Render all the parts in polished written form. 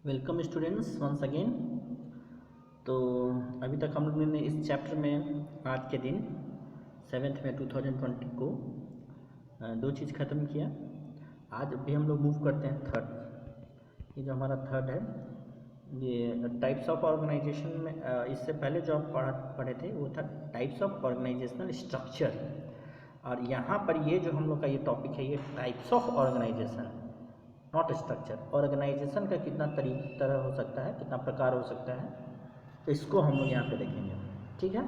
Welcome students once again. तो अभी तक हम लोग ने इस चैप्टर में आज के दिन 7 में 2020 को दो चीज़ ख़त्म किया। आज भी हम लोग मूव करते हैं थर्ड। ये जो हमारा थर्ड है ये टाइप्स ऑफ ऑर्गेनाइजेशन में इससे पहले जो आप पढ़े थे वो था टाइप्स ऑफ ऑर्गेनाइजेशनल स्ट्रक्चर। और यहाँ पर ये जो हम लोग का ये टॉपिक है ये types of organization not structure. Organization का कितना तरह हो सकता है, कितना प्रकार हो सकता है, तो इसको हम लोग यहाँ पे देखेंगे। ठीक है,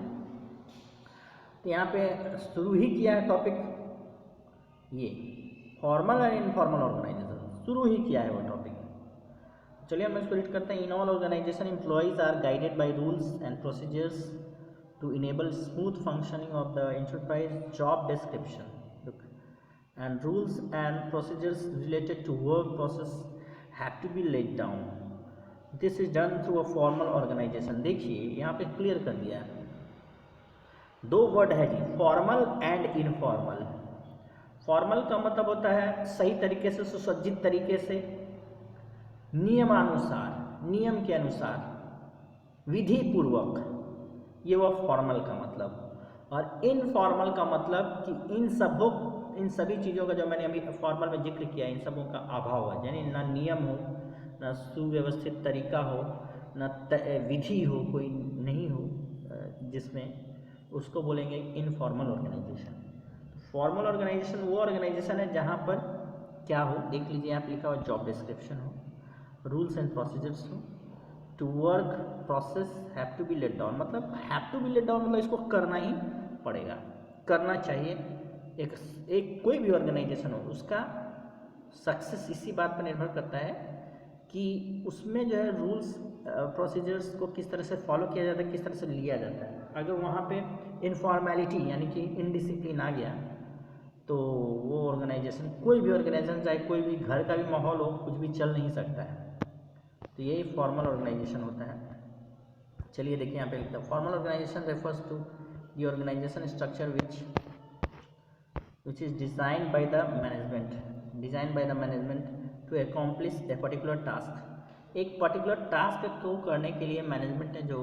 तो यहाँ पे शुरू ही किया है टॉपिक ये फॉर्मल एंड इनफॉर्मल ऑर्गेनाइजेशन, शुरू ही किया है वो टॉपिक। चलिए हम इसको रीड करते हैं। In all organization employees are guided by rules and procedures to enable smooth functioning of the enterprise job description and rules and procedures related to work process have to be laid down. This is done through a formal organization. देखिए यहाँ पे clear कर दिया है, दो word है जी, formal and informal. Formal का मतलब होता है सही तरीके से, सुसज्जित तरीके से, नियमानुसार, नियम के अनुसार, विधि पूर्वक, ये वह फॉर्मल का मतलब। और इनफॉर्मल का मतलब कि इन सभी चीज़ों का जो मैंने अभी फॉर्मल में जिक्र किया, इन सबों का अभाव है, यानी ना नियम हो, ना सुव्यवस्थित तरीका हो, ना विधि हो, कोई नहीं हो जिसमें, उसको बोलेंगे इनफॉर्मल ऑर्गेनाइजेशन। फॉर्मल ऑर्गेनाइजेशन वो ऑर्गेनाइजेशन है जहाँ पर क्या हो, देख लीजिए यहाँ पे लिखा हुआ जॉब डिस्क्रिप्शन हो, रूल्स एंड प्रोसीजर्स हो, to work process have to be laid down. मतलब have to be laid down मतलब इसको करना ही पड़ेगा, करना चाहिए। एक कोई भी ऑर्गेनाइजेशन हो उसका सक्सेस इसी बात पर निर्भर करता है कि उसमें जो है रूल्स प्रोसीजर्स को किस तरह से फॉलो किया जाता है, किस तरह से लिया जाता है। अगर वहाँ पे इनफॉर्मेलिटी यानी कि इनडिसिप्लिन आ गया तो वो ऑर्गेनाइजेशन, कोई भी ऑर्गेनाइजेशन, चाहे कोई भी घर का भी माहौल हो, कुछ भी चल नहीं सकता है। तो यही फॉर्मल ऑर्गेनाइजेशन होता है। चलिए देखिए यहाँ पे लिखता है, formal organization refers to the organization structure which is designed by the management to accomplish a particular task। एक पर्टिकुलर टास्क को करने के लिए मैनेजमेंट ने जो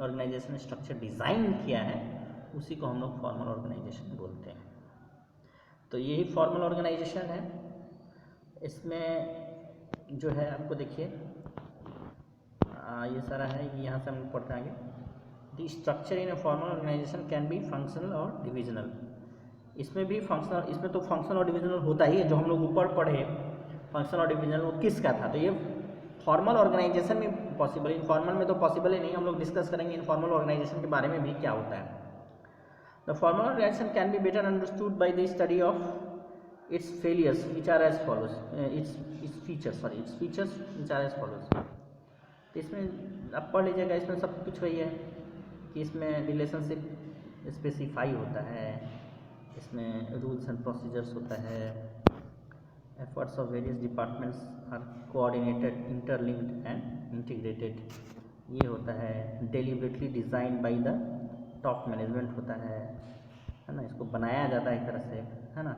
ऑर्गेनाइजेशन स्ट्रक्चर डिज़ाइन किया है उसी को हम लोग फॉर्मल ऑर्गेनाइजेशन बोलते हैं। तो यही फॉर्मल ऑर्गेनाइजेशन है। इसमें जो है आपको देखिए ये सारा है, यहाँ से हम पढ़ते आगे। The structure in a formal organization can be functional और डिविजनल। इसमें भी फंक्शनल, इसमें तो फंक्शनल और डिविजनल होता ही है। जो हम लोग ऊपर पढ़े फंक्शनल और डिविजनल वो किसका था, तो ये फॉर्मल ऑर्गेनाइजेशन में पॉसिबल, इनफॉर्मल में तो पॉसिबल ही नहीं। हम लोग डिस्कस करेंगे इनफॉर्मल ऑर्गेनाइजेशन के बारे में भी क्या होता है। The formal organization can be better understood by the study of its failures which are as follows, its features which are as follows. तो इसमें आप पढ़ लीजिएगा, इसमें सब कुछ वही है कि इसमें रिलेशनशिप स्पेसिफाई होता है, इसमें रूल्स एंड प्रोसीजर्स होता है, efforts of various departments are coordinated, interlinked and integrated, ये होता है। Deliberately design by the top management होता है ना, इसको बनाया जाता है एक तरह से, है ना।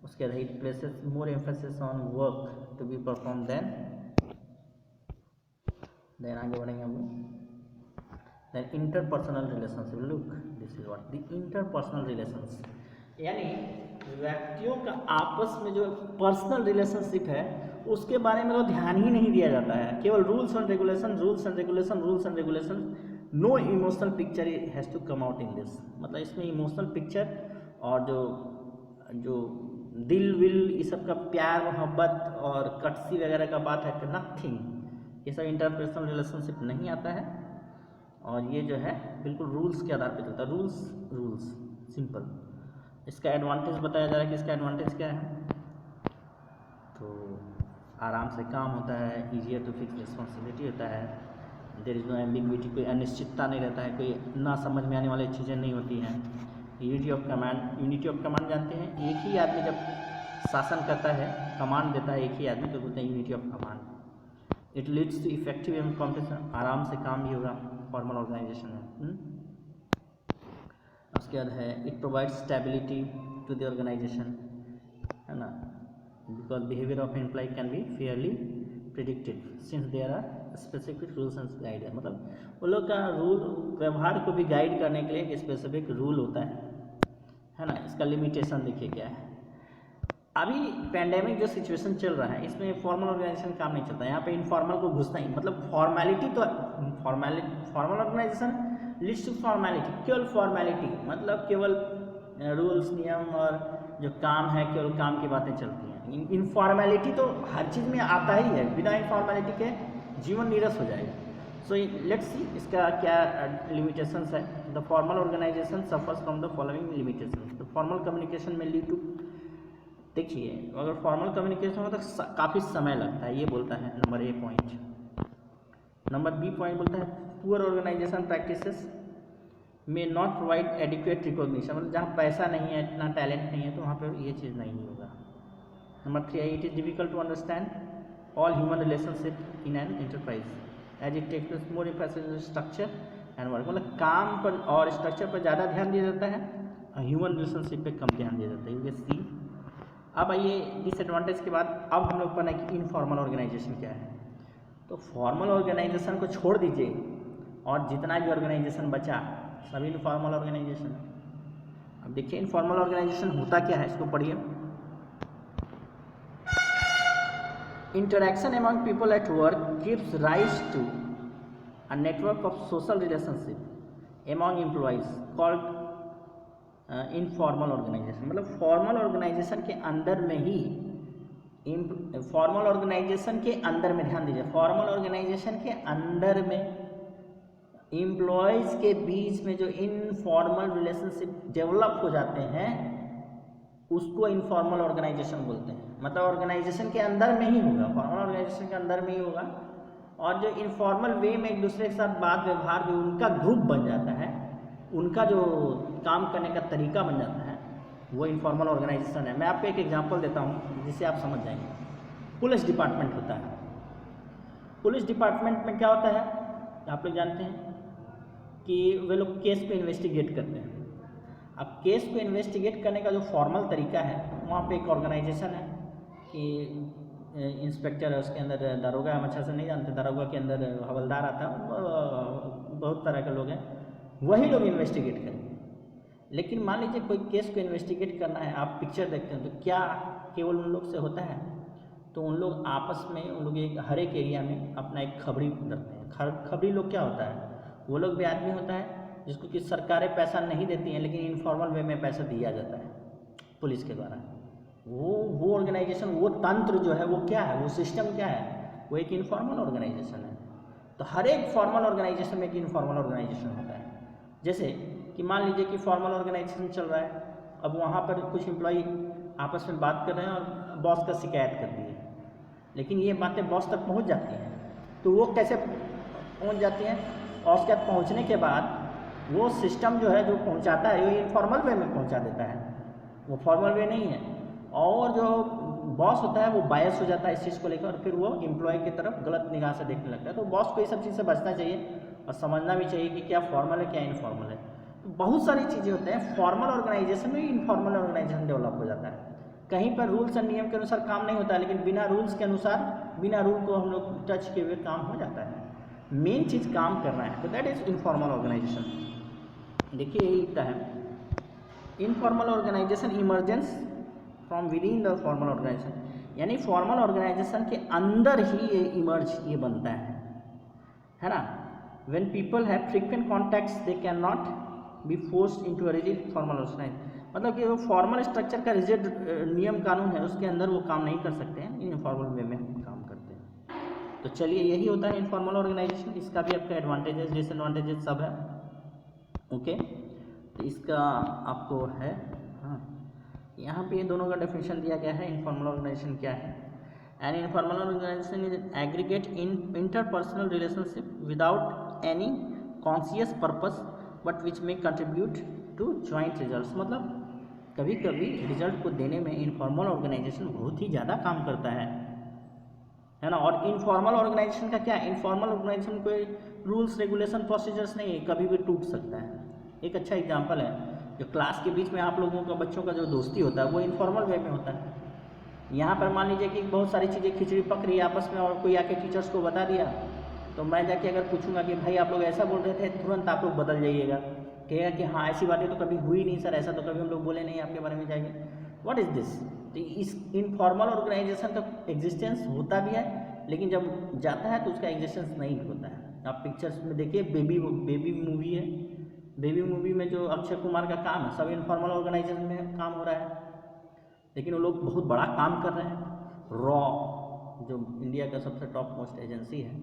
उसके बाद it places more emphasis on work to be perform then आगे बढ़ेंगे हम लोग। Then interpersonal relationship, look this is what the interpersonal relations, यानी व्यक्तियों का आपस में जो पर्सनल रिलेशनशिप है उसके बारे में तो ध्यान ही नहीं दिया जाता है। केवल rules and regulation, no emotional picture has to come out in this. मतलब इसमें इमोशनल पिक्चर और जो दिल विल ये सब का प्यार मोहब्बत और कटसी वगैरह का बात है, नथिंग, ये सब इंटरपर्सनल रिलेशनशिप नहीं आता है। और ये जो है बिल्कुल रूल्स के आधार पर चलता है, रूल्स सिंपल। इसका एडवांटेज बताया जा रहा है कि इसका एडवांटेज क्या है, तो आराम से काम होता है, ईजियर टू फिक्स रिस्पॉन्सिबिलिटी होता है, देयर इज़ नो एम्बिग्विटी, कोई अनिश्चितता नहीं रहता है, कोई ना समझ में आने वाली चीज़ें नहीं होती हैं। यूनिटी ऑफ कमांड जानते हैं, एक ही आदमी जब शासन करता है, कमांड देता है एक ही आदमी, तो बोलते हैं unity of command. It leads to effective and competition, आराम से काम भी होगा फॉर्मल ऑर्गेनाइजेशन में। उसके बाद है it provides stability to the organization, है ना, because behaviour of employ can be fairly predicted since there are specific rules and guide, मतलब वो लोग का रूल व्यवहार को भी गाइड करने के लिए एक स्पेसिफिक रूल होता है ना। इसका लिमिटेशन देखिए क्या है। अभी पैंडेमिक जो सिचुएशन चल रहा है इसमें फॉर्मल ऑर्गेनाइजेशन काम नहीं चलता, यहाँ पे इनफॉर्मल को घुसना ही, मतलब फॉर्मेलिटी तो formal organization leads to formality, केवल फॉर्मेलिटी, मतलब केवल रूल्स नियम और जो काम है केवल काम की बातें चलती हैं। इनफॉर्मेलिटी तो हर चीज़ में आता ही है, बिना इनफॉर्मेलिटी के जीवन नीरस हो जाएगा। सो लेट्स सी इसका क्या लिमिटेशंस है। The formal organization suffers from the following limitations. The formal communication में लीड टू, देखिए अगर फॉर्मल कम्युनिकेशन हो तो काफ़ी समय लगता है, ये बोलता है number A point. Number B point बोलता है poor organization practices may not provide adequate recognition, मतलब जहाँ पैसा नहीं है, इतना टैलेंट नहीं है तो वहाँ पर ये चीज़ नहीं होगा। Number 3 it is difficult to understand all human relationship in an enterprise as it takes more emphasis structure and work, मतलब काम पर और स्ट्रक्चर पर ज़्यादा ध्यान दिया जाता है, ह्यूमन रिलेशनशिप पे कम ध्यान दिया जाता है, ये सी। अब आइए डिसएडवांटेज के बाद अब हम लोग पढ़ना कि इनफॉर्मल ऑर्गेनाइजेशन क्या है। तो फॉर्मल ऑर्गेनाइजेशन को छोड़ दीजिए और जितना भी ऑर्गेनाइजेशन बचा सभी इनफॉर्मल ऑर्गेनाइजेशन है। अब देखिए इनफॉर्मल ऑर्गेनाइजेशन होता क्या है, इसको पढ़िए। Interaction among people at work gives rise to a network of social relationship among employees called informal organization, मतलब फॉर्मल ऑर्गेनाइजेशन के अंदर में ही, फॉर्मल ऑर्गेनाइजेशन के अंदर में ध्यान दीजिए, फॉर्मल ऑर्गेनाइजेशन के अंदर में एम्प्लॉयज़ के बीच में जो इनफॉर्मल रिलेशनशिप डेवलप हो जाते हैं उसको इनफॉर्मल ऑर्गेनाइजेशन बोलते हैं। मतलब ऑर्गेनाइजेशन के अंदर में ही होगा, फॉर्मल ऑर्गेनाइजेशन के अंदर में ही होगा, और जो इनफॉर्मल वे में एक दूसरे के साथ बात व्यवहार, जो उनका ग्रुप बन जाता है, उनका जो काम करने का तरीका बन जाता है, वो इनफॉर्मल ऑर्गेनाइजेशन है। मैं आपको एक एग्जांपल देता हूँ जिससे आप समझ जाएंगे। पुलिस डिपार्टमेंट होता है, पुलिस डिपार्टमेंट में क्या होता है आप लोग जानते हैं कि वे लोग केस को इन्वेस्टिगेट करते हैं। अब केस को इन्वेस्टिगेट करने का जो फॉर्मल तरीका है, वहाँ पे एक ऑर्गेनाइजेशन है कि इंस्पेक्टर है, उसके अंदर दारोगा, हम अच्छा से नहीं जानते, दारोगा के अंदर हवलदार आता है, बहुत तरह के लोग हैं, वही लोग इन्वेस्टिगेट करेंगे। लेकिन मान लीजिए कोई केस को इन्वेस्टिगेट करना है, आप पिक्चर देखते हैं तो क्या केवल उन लोग से होता है? तो उन लोग आपस में, उन लोग एक हर एक एरिया में अपना एक खबरी रखते हैं। खबरी लोग क्या होता है? वो लोग भी आदमी होता है जिसको कि सरकारें पैसा नहीं देती हैं, लेकिन इनफॉर्मल वे में पैसा दिया जाता है पुलिस के द्वारा। वो ऑर्गेनाइजेशन, वो तंत्र जो है वो क्या है, वो सिस्टम क्या है, वो एक इनफॉर्मल ऑर्गेनाइजेशन है। तो हर एक फॉर्मल ऑर्गेनाइजेशन में एक इनफॉर्मल ऑर्गेनाइजेशन होता है। जैसे कि मान लीजिए कि फॉर्मल ऑर्गेनाइजेशन चल रहा है, अब वहाँ पर कुछ एम्प्लॉई आपस में बात कर रहे हैं और बॉस का शिकायत कर दी है, लेकिन ये बातें बॉस तक पहुँच जाती हैं। तो वो कैसे पहुँच जाती हैं? और उसके बाद पहुँचने के बाद वो सिस्टम जो है, जो पहुँचाता है, वो इनफॉर्मल वे में पहुँचा देता है, वो फॉर्मल वे नहीं है। और जो बॉस होता है वो बायस हो जाता है इस चीज़ को लेकर, और फिर वो एम्प्लॉय की तरफ गलत निगाह से देखने लगता है। तो बॉस को ये सब चीज़ से बचना चाहिए और समझना भी चाहिए कि क्या फॉर्मल है, क्या इनफॉर्मल है। तो बहुत सारी चीज़ें होते हैं, फॉर्मल ऑर्गेनाइजेशन में इनफॉर्मल ऑर्गेनाइजेशन डेवलप हो जाता है। कहीं पर रूल्स एंड नियम के अनुसार काम नहीं होता है, लेकिन बिना रूल्स के अनुसार, बिना रूल को हम लोग टच किए हुए काम हो जाता है। मेन चीज़ काम करना है, तो दैट इज़ इनफॉर्मल ऑर्गेनाइजेशन। देखिए यही लिखता है, informal organization emerges from within the formal organization, यानी फॉर्मल ऑर्गेनाइजेशन के अंदर ही ये बनता है ना। When people have frequent contacts they can not be forced into a rigid formal organization, मतलब कि वो फॉर्मल स्ट्रक्चर का रिजिड नियम कानून है, उसके अंदर वो काम नहीं कर सकते हैं, इनफॉर्मल वे में हम काम करते हैं। तो चलिए यही होता है इनफॉर्मल ऑर्गेनाइजेशन। इसका भी आपका एडवांटेजेस डिसएडवांटेजेस सब है, ओके। तो इसका आपको है, हाँ, यहाँ पे ये दोनों का डेफिनेशन दिया गया है। इनफॉर्मल ऑर्गेनाइजेशन क्या है? An informal organization is aggregate in interpersonal relationship without any conscious purpose but which may contribute to joint results, मतलब कभी कभी रिजल्ट को देने में इनफॉर्मल ऑर्गेनाइजेशन बहुत ही ज़्यादा काम करता है ना। और इनफॉर्मल ऑर्गेनाइजेशन का क्या है? इनफॉर्मल ऑर्गेनाइजेशन कोई रूल्स रेगुलेशन प्रोसीजर्स नहीं है, कभी भी टूट सकता है। एक अच्छा एग्जांपल है, जो क्लास के बीच में आप लोगों का, बच्चों का जो दोस्ती होता है, वो इनफॉर्मल वे में होता है यहाँ पर मान लीजिए कि बहुत सारी चीज़ें खिचड़ी पक रही है आपस में और कोई आके टीचर्स को बता दिया, तो मैं जाके अगर पूछूंगा कि भाई आप लोग ऐसा बोल रहे थे, तुरंत आप लोग बदल जाइएगा, कहेगा कि हाँ ऐसी बातें तो कभी हुई नहीं सर, ऐसा तो कभी हम लोग बोले नहीं आपके बारे में जाएंगे। What is this? तो इस इनफॉर्मल ऑर्गेनाइजेशन का एग्जिस्टेंस होता भी है, लेकिन जब जाता है तो उसका एग्जिस्टेंस नहीं होता है। आप पिक्चर्स में देखिए, बेबी मूवी है, बेबी मूवी में जो अक्षय कुमार का काम है सब इनफॉर्मल ऑर्गेनाइजेशन में काम हो रहा है, लेकिन वो लोग बहुत बड़ा काम कर रहे हैं। रॉ जो इंडिया का सबसे टॉप मोस्ट एजेंसी है,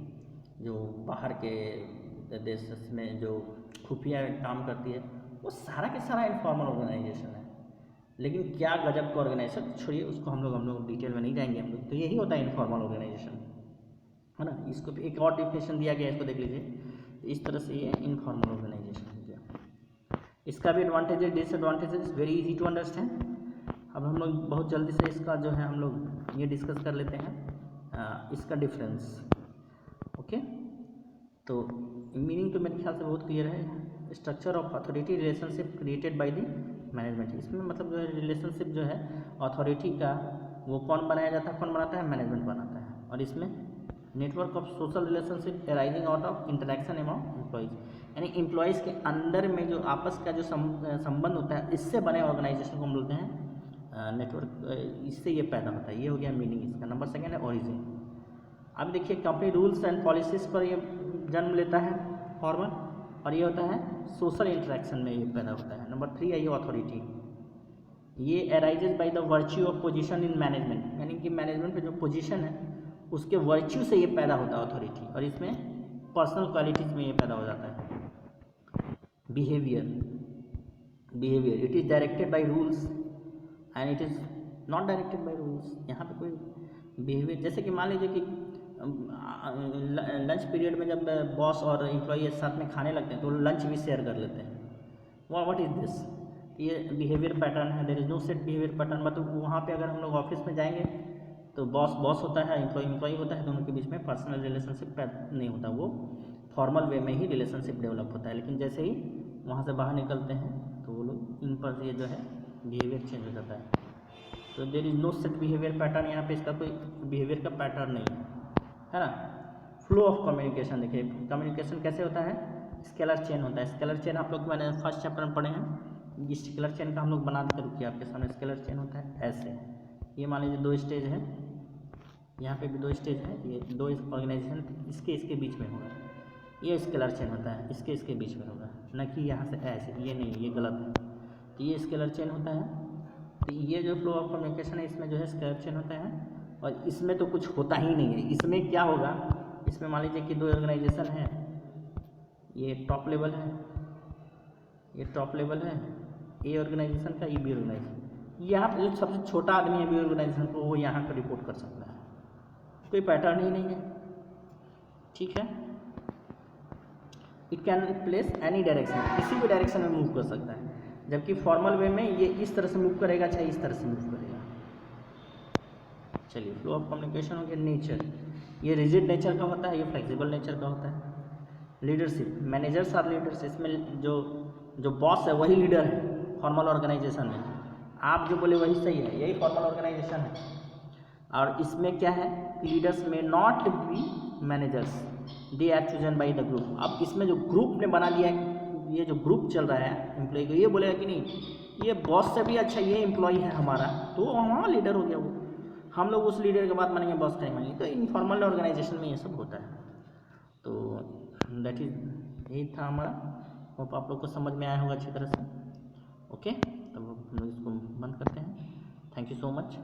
जो बाहर के देश में जो खुफिया काम करती है, वो सारा के सारा इनफॉर्मल ऑर्गेनाइजेशन है। लेकिन क्या गजब का ऑर्गेनाइजेशन, छोड़िए उसको, हम लोग डिटेल में नहीं जाएंगे हम लोग। तो यही होता है इनफॉर्मल ऑर्गेनाइजेशन, है ना। इसको भी एक और डिफिनेशन दिया गया है, इसको देख लीजिए। इस तरह से ये इनफॉर्मल ऑर्गेनाइजेशन हो गया। इसका भी advantages disadvantages very easy to understand. अब हम लोग बहुत जल्दी से इसका जो है हम लोग ये डिस्कस कर लेते हैं, इसका डिफरेंस। ओके, तो मीनिंग तो मेरे ख्याल से बहुत क्लियर है। Structure of authority relationship created by the management. इसमें मतलब जो है रिलेशनशिप जो है अथॉरिटी का, वो कौन बनाया जाता है, कौन बनाता है, मैनेजमेंट बनाता है। और इसमें network of social relationship arising out of interaction among employees, यानी एम्प्लॉयज़ के अंदर में जो आपस का जो संबंध होता है, इससे बने ऑर्गेनाइजेशन को हम बोलते हैं नेटवर्क। इससे ये पैदा होता है। ये हो गया मीनिंग इसका। नंबर सेकेंड है ओरिजिन। अब देखिए, कंपनी रूल्स एंड पॉलिसीज पर ये जन्म लेता है फॉर्मल, और ये होता है सोशल इंटरेक्शन में ये पैदा होता है। नंबर थ्री है ये अथॉरिटी। ये arises by the virtue of position in management, यानी कि मैनेजमेंट पे जो पोजीशन है उसके वर्च्यू से ये पैदा होता है अथॉरिटी। और इसमें पर्सनल क्वालिटीज़ में ये पैदा हो जाता है। Behaviour it is directed by rules and it is not directed by rules. यहाँ पे कोई बिहेवियर, जैसे कि मान लीजिए कि लंच पीरियड में जब बॉस और एम्प्लॉई एक साथ में खाने लगते हैं तो लंच भी शेयर कर लेते हैं। What is this? ये बिहेवियर पैटर्न है। There is no set behaviour pattern. मतलब वहाँ पे अगर हम लोग ऑफिस में जाएंगे तो बॉस होता है, एम्प्लॉई होता है, दोनों के बीच में पर्सनल रिलेशनशिप नहीं होता, वो फॉर्मल वे में ही रिलेशनशिप डेवलप होता है। लेकिन जैसे ही वहाँ से बाहर निकलते हैं तो वो लोग इन पर ये जो है बिहेवियर चेंज हो जाता है। तो there is no set behaviour pattern. यहाँ पे इसका कोई बिहेवियर का पैटर्न नहीं है ना। फ्लो ऑफ कम्युनिकेशन, देखिए कम्युनिकेशन कैसे होता है, स्केलर चेन होता है। स्केलर चेन आप लोग मैंने फर्स्ट चैप्टर में पढ़े हैं। इस स्केलर चेन का हम लोग बना के रुकिए आपके सामने। स्केलर चेन होता है ऐसे, ये मान लीजिए दो स्टेज है, यहाँ पे भी दो स्टेज है, ये दो ऑर्गेनाइजेशन इसके बीच में होगा, ये स्केलर चेन होता है। इसके बीच में होगा, न कि यहाँ से ऐसे, ये नहीं, ये गलत है। तो ये स्केलर चेन होता है। तो ये जो फ्लो ऑफ कम्युनिकेशन है इसमें जो है स्केलर चेन होता है। और इसमें तो कुछ होता ही नहीं है। इसमें क्या होगा, इसमें मान लीजिए कि दो ऑर्गेनाइजेशन है, ये टॉप लेवल है, ये टॉप लेवल है, ए ऑर्गेनाइजेशन का, ये बी ऑर्गेनाइजेशन। यहाँ पर जो सबसे छोटा आदमी है बी ऑर्गेनाइजेशन को, वो यहाँ पर रिपोर्ट कर सकता है। कोई पैटर्न ही नहीं है, ठीक है। It can place any direction, किसी भी डायरेक्शन में मूव कर सकता है। जबकि फॉर्मल वे में ये इस तरह से मूव करेगा, चाहे इस तरह से मूव करेगा। चलिए, फ्लो ऑफ कम्युनिकेशन हो गया। नेचर, ये रिजिड नेचर का होता है, ये फ्लेक्सिबल नेचर का होता है। Leadership, managers are leaders. इसमें जो बॉस है वही लीडर है फॉर्मल ऑर्गेनाइजेशन में। आप जो बोले वही सही है, यही फॉर्मल ऑर्गेनाइजेशन है। और इसमें क्या है, leaders may not be managers, they are chosen by the group. अब इसमें जो ग्रुप ने बना दिया है, ये जो ग्रुप चल रहा है एम्प्लॉय को, ये बोलेगा कि नहीं ये बॉस से भी अच्छा ये एम्प्लॉय है हमारा, तो वहाँ लीडर हो गया वो। हम लोग उस लीडर के बात मानेंगे, बॉस का ही मानेंगे। तो इनफॉर्मल ऑर्गेनाइजेशन में ये सब होता है। तो दैट इज, यही था हमारा। होप आप लोग को समझ में आया होगा अच्छी तरह से। ओके, तब हम लोग इसको बंद करते हैं। Thank you so much.